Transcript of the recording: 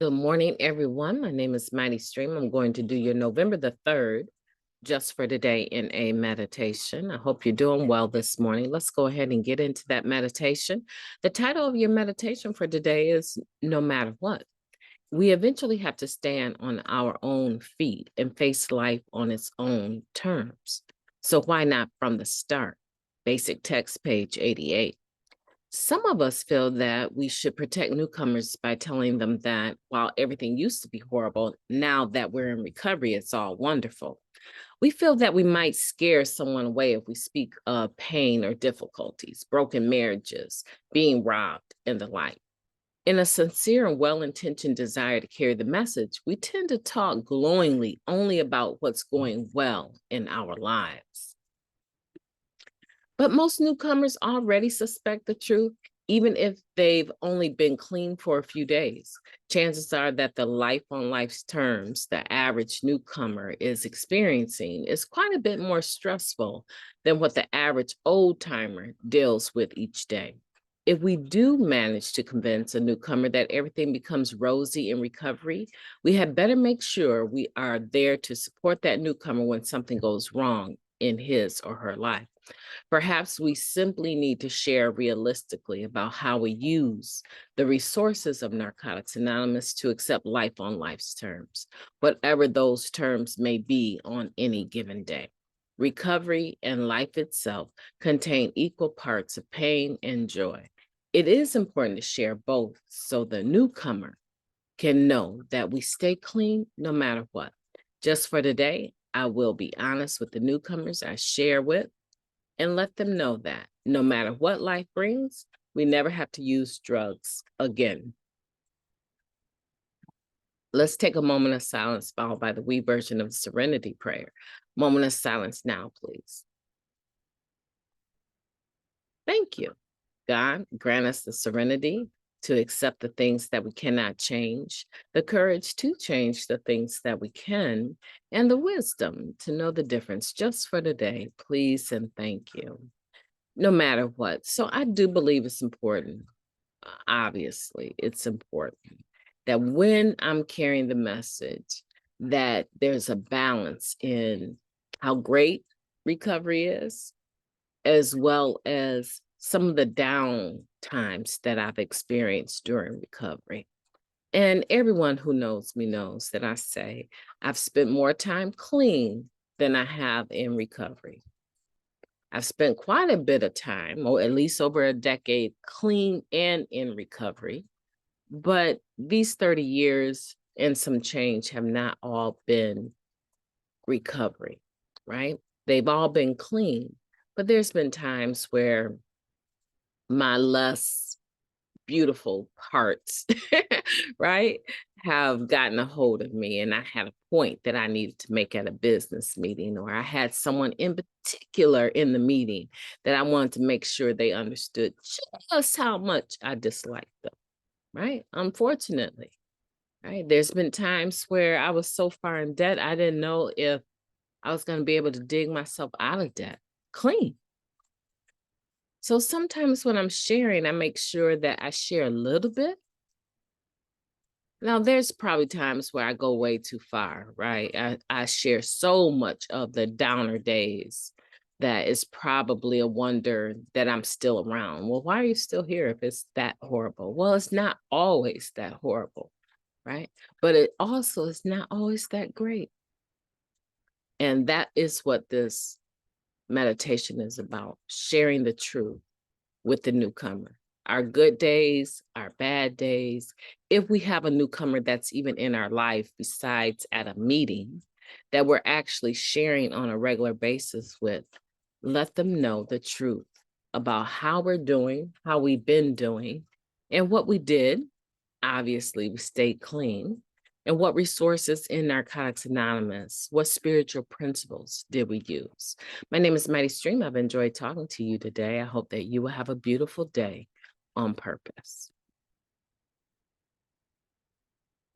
Good morning, everyone. My name is Mighty Stream. I'm going to do your November the 3rd, just for today, in a meditation. I hope you're doing well this morning. Let's go ahead and get into that meditation. The title of your meditation for today is No Matter What. We eventually have to stand on our own feet and face life on its own terms. So why not from the start? Basic text, page 88. Some of us feel that we should protect newcomers by telling them that while everything used to be horrible, now that we're in recovery, it's all wonderful. We feel that we might scare someone away if we speak of pain or difficulties, broken marriages, being robbed, and the like. In a sincere and well-intentioned desire to carry the message, we tend to talk glowingly only about what's going well in our lives. But most newcomers already suspect the truth, even if they've only been clean for a few days. Chances are that the life on life's terms the average newcomer is experiencing is quite a bit more stressful than what the average old timer deals with each day. If we do manage to convince a newcomer that everything becomes rosy in recovery, we had better make sure we are there to support that newcomer when something goes wrong in his or her life. Perhaps we simply need to share realistically about how we use the resources of Narcotics Anonymous to accept life on life's terms, whatever those terms may be on any given day. Recovery and life itself contain equal parts of pain and joy. It is important to share both so the newcomer can know that we stay clean no matter what. Just for today, I will be honest with the newcomers I share with and let them know that no matter what life brings, we never have to use drugs again. Let's take a moment of silence followed by the wee version of the Serenity Prayer. Moment of silence now, please. Thank you. God, grant us the serenity to accept the things that we cannot change, the courage to change the things that we can, and the wisdom to know the difference just for today. Please and thank you. No matter what. So I do believe it's important. Obviously, it's important that when I'm carrying the message, that there's a balance in how great recovery is, as well as some of the down times that I've experienced during recovery. And everyone who knows me knows that I say I've spent more time clean than I have in recovery. I've spent quite a bit of time, or at least over a decade, clean and in recovery. But these 30 years and some change have not all been recovery, right? They've all been clean, but there's been times where my less beautiful parts, right, have gotten a hold of me. And I had a point that I needed to make at a business meeting, or I had someone in particular in the meeting that I wanted to make sure they understood just how much I disliked them, right? Unfortunately, right? There's been times where I was so far in debt, I didn't know if I was going to be able to dig myself out of debt clean. So sometimes when I'm sharing, I make sure that I share a little bit. Now, there's probably times where I go way too far, right? I share so much of the downer days that it's probably a wonder that I'm still around. Well, why are you still here if it's that horrible? Well, it's not always that horrible, right? But it also is not always that great. And that is what this meditation is about, sharing the truth with the newcomer. Our good days, our bad days. If we have a newcomer that's even in our life besides at a meeting that we're actually sharing on a regular basis with, let them know the truth about how we're doing, how we've been doing, and what we did. Obviously, we stayed clean. And what resources in Narcotics Anonymous, what spiritual principles did we use? My name is Mighty Stream. I've enjoyed talking to you today. I hope that you will have a beautiful day on purpose.